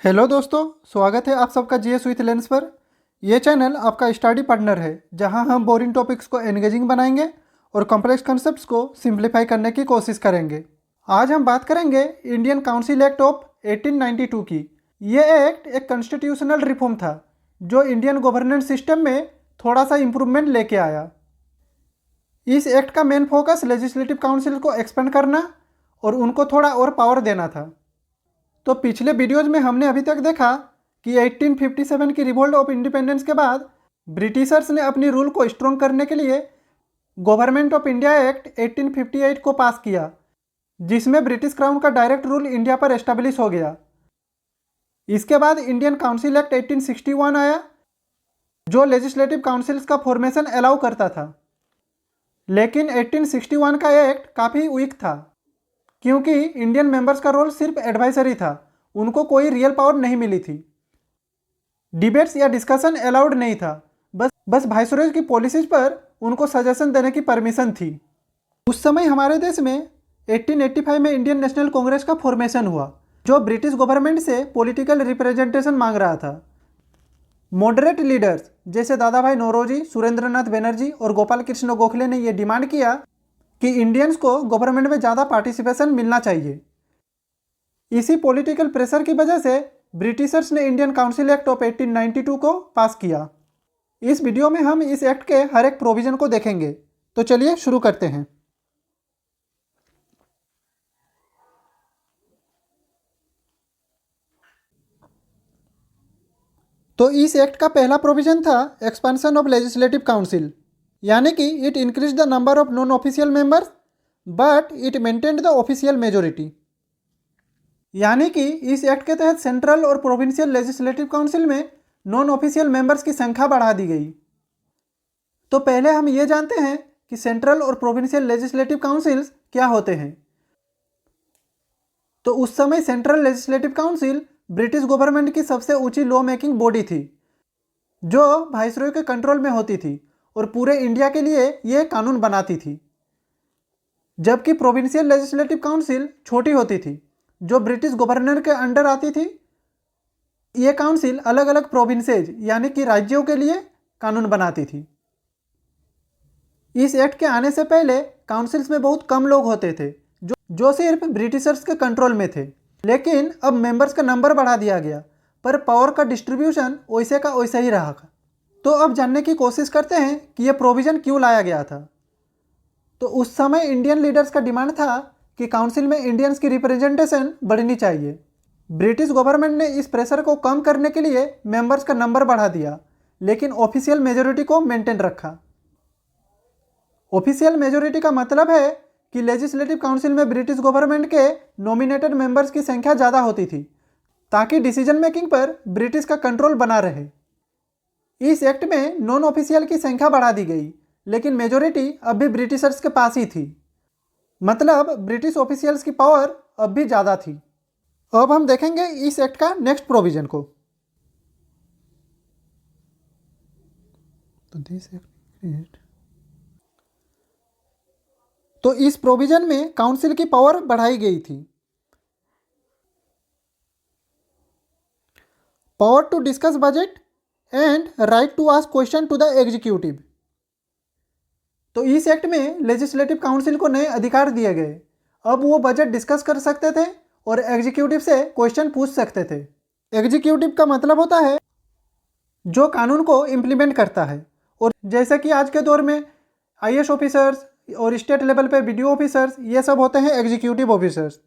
Hello दोस्तों, स्वागत है आप सबका जीएस विथ लेंस पर। यह चैनल आपका स्टडी पार्टनर है जहां हम बोरिंग टॉपिक्स को एंगेजिंग बनाएंगे और कॉम्प्लेक्स कॉन्सेप्ट्स को सिंप्लीफाई करने की कोशिश करेंगे। आज हम बात करेंगे इंडियन काउंसिल एक्ट ऑफ 1892 की। यह एक्ट एक कॉन्स्टिट्यूशनल रिफॉर्म था जो इंडियन गवर्नेंस सिस्टम में थोड़ा सा इम्प्रूवमेंट लेके आया। इस एक्ट का मेन फोकस लेजिस्लेटिव काउंसिल को एक्सपेंड करना और उनको थोड़ा और पावर देना था। तो पिछले वीडियोज में हमने अभी तक देखा कि 1857 की रिवोल्ट ऑफ इंडिपेंडेंस के बाद ब्रिटिशर्स ने अपनी रूल को स्ट्रॉन्ग करने के लिए गवर्नमेंट ऑफ इंडिया एक्ट 1858 को पास किया, जिसमें ब्रिटिश क्राउन का डायरेक्ट रूल इंडिया पर एस्टेब्लिश हो गया। इसके बाद इंडियन काउंसिल एक्ट 1861 आया, जो लेजिस्लेटिव काउंसिल्स का फॉर्मेशन अलाउ करता था। लेकिन 1861 का एक्ट काफ़ी वीक था, क्योंकि इंडियन मेंबर्स का रोल सिर्फ एडवाइजरी था, उनको कोई रियल पावर नहीं मिली थी। डिबेट्स या डिस्कशन अलाउड नहीं था, बस वाइसरॉय की पॉलिसीज पर उनको सजेशन देने की परमिशन थी। उस समय हमारे देश में 1885 में इंडियन नेशनल कांग्रेस का फॉर्मेशन हुआ, जो ब्रिटिश गवर्नमेंट से पॉलिटिकल रिप्रेजेंटेशन मांग रहा था। मॉडरेट लीडर्स जैसे दादा भाई नौरोजी, सुरेंद्रनाथ बनर्जी और गोपाल कृष्ण गोखले ने यह डिमांड किया कि इंडियंस को गवर्नमेंट में ज़्यादा पार्टिसिपेशन मिलना चाहिए। इसी पॉलिटिकल प्रेशर की वजह से ब्रिटिशर्स ने इंडियन काउंसिल एक्ट ऑफ 1892 को पास किया। इस वीडियो में हम इस एक्ट के हर एक प्रोविजन को देखेंगे, तो चलिए शुरू करते हैं। तो इस एक्ट का पहला प्रोविजन था एक्सपेंशन ऑफ लेजिस्लेटिव काउंसिल, यानी कि it increase the number of non official members but it maintained the official majority. यानी कि इस एक्ट के तहत सेंट्रल और प्रोविंशियल लेजिस्लेटिव काउंसिल में नॉन ऑफिशियल मेंबर्स की संख्या बढ़ा दी गई। तो पहले हम ये जानते हैं कि सेंट्रल और प्रोविंशियल लेजिस्लेटिव काउंसिल्स क्या होते हैं। तो उस समय central legislative council British government की सबसे ऊंची लॉ मेकिंग बॉडी थी, जो वाइसरॉय के कंट्रोल में होती थी और पूरे इंडिया के लिए ये कानून बनाती थी। जबकि प्रोविंशियल लेजिस्लेटिव काउंसिल छोटी होती थी, जो ब्रिटिश गवर्नर के अंडर आती थी। ये काउंसिल अलग अलग प्रोविंसेज यानी कि राज्यों के लिए कानून बनाती थी। इस एक्ट के आने से पहले काउंसिल्स में बहुत कम लोग होते थे, जो सिर्फ ब्रिटिशर्स के कंट्रोल में थे। लेकिन अब मेंबर्स का नंबर बढ़ा दिया गया, पर पावर का डिस्ट्रीब्यूशन वैसे का वैसा ही रहा। तो अब जानने की कोशिश करते हैं कि यह प्रोविज़न क्यों लाया गया था। तो उस समय इंडियन लीडर्स का डिमांड था कि काउंसिल में इंडियंस की रिप्रेजेंटेशन बढ़नी चाहिए। ब्रिटिश गवर्नमेंट ने इस प्रेशर को कम करने के लिए मेंबर्स का नंबर बढ़ा दिया, लेकिन ऑफिशियल मेजोरिटी को मेंटेन रखा। ऑफिशियल मेजोरिटी का मतलब है कि लेजिस्लेटिव काउंसिल में ब्रिटिश गवर्नमेंट के नॉमिनेटेड मेंबर्स की संख्या ज़्यादा होती थी, ताकि डिसीजन मेकिंग पर ब्रिटिश का कंट्रोल बना रहे। इस एक्ट में नॉन ऑफिशियल की संख्या बढ़ा दी गई, लेकिन मेजोरिटी अब भी ब्रिटिशर्स के पास ही थी। मतलब ब्रिटिश ऑफिशियल्स की पावर अब भी ज़्यादा थी। अब हम देखेंगे इस एक्ट का नेक्स्ट प्रोविजन को। तो इस प्रोविजन में काउंसिल की पावर बढ़ाई गई थी। Power to discuss budget and right to ask question to the executive. तो इस एक्ट में लेजिस्लेटिव काउंसिल को नए अधिकार दिए गए। अब वो बजट डिस्कस कर सकते थे और एग्जीक्यूटिव से क्वेश्चन पूछ सकते थे। एग्जीक्यूटिव का मतलब होता है जो कानून को इम्प्लीमेंट करता है। और जैसे कि आज के दौर में आईएएस ऑफिसर्स और स्टेट लेवल पे बीडीओ ऑफिसर्स, ये सब होते हैं एग्जीक्यूटिव ऑफिसर्स।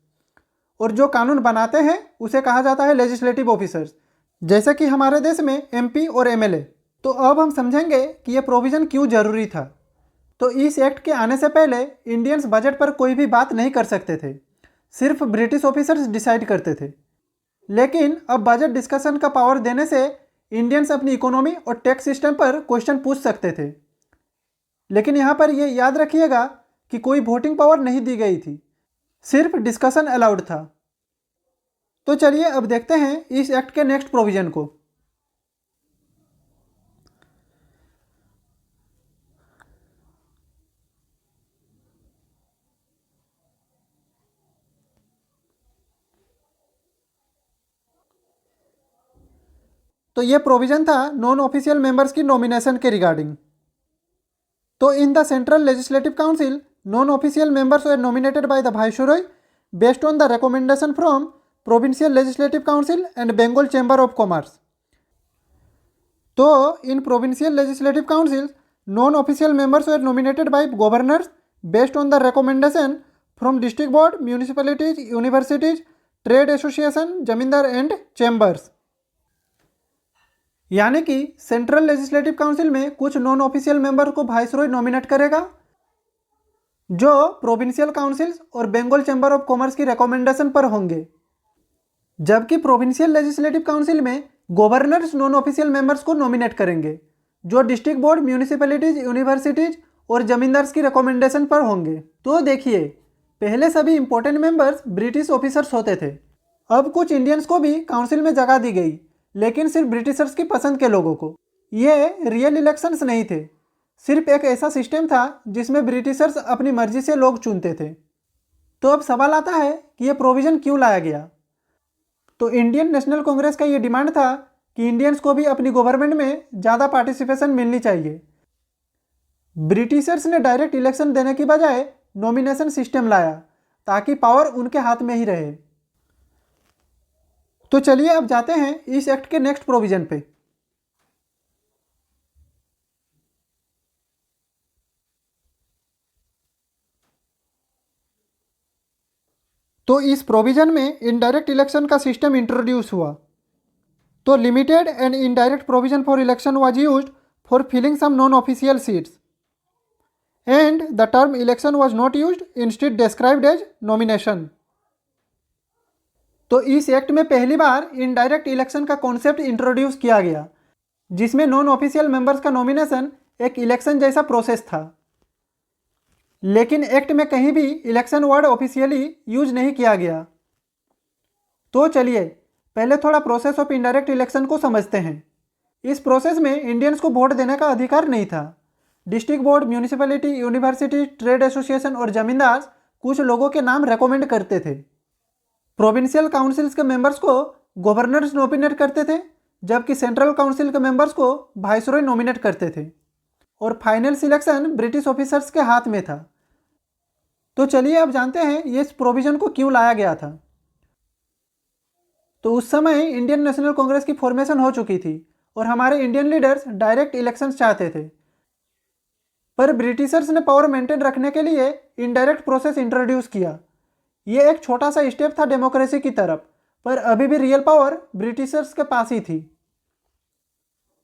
और जो कानून बनाते हैं उसे कहा जाता है लेजिस्लेटिव ऑफिसर्स, जैसे कि हमारे देश में एमपी और एमएलए। तो अब हम समझेंगे कि यह प्रोविज़न क्यों ज़रूरी था। तो इस एक्ट के आने से पहले इंडियंस बजट पर कोई भी बात नहीं कर सकते थे, सिर्फ ब्रिटिश ऑफिसर्स डिसाइड करते थे। लेकिन अब बजट डिस्कशन का पावर देने से इंडियंस अपनी इकोनॉमी और टैक्स सिस्टम पर क्वेश्चन पूछ सकते थे। लेकिन यहाँ पर यह याद रखिएगा कि कोई वोटिंग पावर नहीं दी गई थी, सिर्फ डिस्कशन अलाउड था। तो चलिए अब देखते हैं इस एक्ट के नेक्स्ट प्रोविजन को। तो ये प्रोविज़न था नॉन ऑफिशियल मेंबर्स की नॉमिनेशन के रिगार्डिंग। तो in the central legislative council non official members were nominated by the viceroy based on the recommendation from provincial legislative council and Bengal chamber of commerce. तो in provincial legislative councils non official members were nominated by governors based on the recommendation from district board, municipalities, universities, trade association, zamindar and chambers. यानी कि central legislative council में कुछ non official member को viceroy nominate करेगा जो provincial councils और Bengal chamber of commerce की recommendation पर होंगे, जबकि प्रोविंशियल लेजिस्लेटिव काउंसिल में गवर्नर्स नॉन ऑफिशियल मेंबर्स को नॉमिनेट करेंगे जो डिस्ट्रिक्ट बोर्ड, म्यूनिसिपैलिटीज, यूनिवर्सिटीज और जमींदार्स की रिकमेंडेशन पर होंगे। तो देखिए, पहले सभी इंपॉर्टेंट मेंबर्स ब्रिटिश ऑफिसर्स होते थे, अब कुछ इंडियंस को भी काउंसिल में जगह दी गई, लेकिन सिर्फ ब्रिटिशर्स की पसंद के लोगों को। ये रियल इलेक्शंस नहीं थे, सिर्फ एक ऐसा सिस्टम था जिसमें ब्रिटिशर्स अपनी मर्जी से लोग चुनते थे। तो अब सवाल आता है कि ये प्रोविज़न क्यों लाया गया। तो इंडियन नेशनल कांग्रेस का ये डिमांड था कि इंडियंस को भी अपनी गवर्नमेंट में ज़्यादा पार्टिसिपेशन मिलनी चाहिए। ब्रिटिशर्स ने डायरेक्ट इलेक्शन देने की बजाय नॉमिनेशन सिस्टम लाया ताकि पावर उनके हाथ में ही रहे। तो चलिए अब जाते हैं इस एक्ट के नेक्स्ट प्रोविजन पे। तो इस प्रोविजन में इनडायरेक्ट इलेक्शन का सिस्टम इंट्रोड्यूस हुआ। तो limited and indirect provision for election was used for filling some non official seats and the term election was not used, instead described as nomination. तो इस act में पहली बार indirect election का concept introduce किया गया, जिसमें नॉन ऑफिशियल मेंबर्स का नॉमिनेशन एक इलेक्शन जैसा प्रोसेस था। लेकिन एक्ट में कहीं भी इलेक्शन वर्ड ऑफिशियली यूज नहीं किया गया। तो चलिए पहले थोड़ा प्रोसेस ऑफ इनडायरेक्ट इलेक्शन को समझते हैं। इस प्रोसेस में इंडियंस को वोट देने का अधिकार नहीं था। District board, municipality, university, trade association और जमींदार कुछ लोगों के नाम रेकमेंड करते थे। प्रोविंशियल काउंसिल्स के मेंबर्स को गवर्नर्स नॉमिनेट करते थे, जबकि सेंट्रल काउंसिल के मेंबर्स को वाइसरॉय नॉमिनेट करते थे और फाइनल सिलेक्शन ब्रिटिश ऑफिसर्स के हाथ में था। तो चलिए अब जानते हैं ये इस प्रोविज़न को क्यों लाया गया था। तो उस समय इंडियन नेशनल कांग्रेस की फॉर्मेशन हो चुकी थी और हमारे इंडियन लीडर्स डायरेक्ट इलेक्शंस चाहते थे, पर ब्रिटिशर्स ने पावर मेंटेन रखने के लिए इनडायरेक्ट प्रोसेस इंट्रोड्यूस किया। ये एक छोटा सा स्टेप था डेमोक्रेसी की तरफ, पर अभी भी रियल पावर ब्रिटिशर्स के पास ही थी।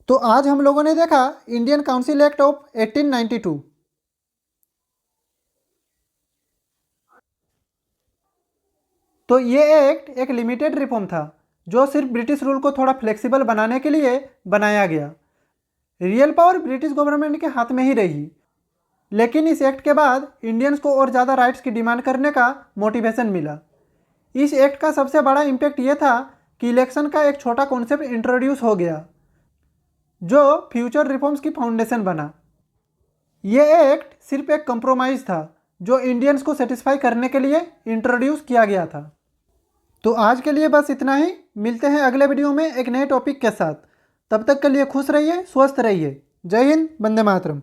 तो आज हम लोगों ने देखा इंडियन काउंसिल एक्ट ऑफ 1892। तो ये एक्ट एक लिमिटेड रिफॉर्म था जो सिर्फ ब्रिटिश रूल को थोड़ा फ्लेक्सिबल बनाने के लिए बनाया गया। रियल पावर ब्रिटिश गवर्नमेंट के हाथ में ही रही, लेकिन इस एक्ट के बाद इंडियंस को और ज़्यादा राइट्स की डिमांड करने का मोटिवेशन मिला। इस एक्ट का सबसे बड़ा इम्पैक्ट ये था कि इलेक्शन का एक छोटा कॉन्सेप्ट इंट्रोड्यूस हो गया जो फ्यूचर रिफॉर्म्स की फाउंडेशन बना। ये एक्ट सिर्फ एक कंप्रोमाइज़ था जो इंडियंस को सेटिस्फाई करने के लिए इंट्रोड्यूस किया गया था। तो आज के लिए बस इतना ही। मिलते हैं अगले वीडियो में एक नए टॉपिक के साथ। तब तक के लिए खुश रहिए, स्वस्थ रहिए। जय हिंद, वंदे मातरम।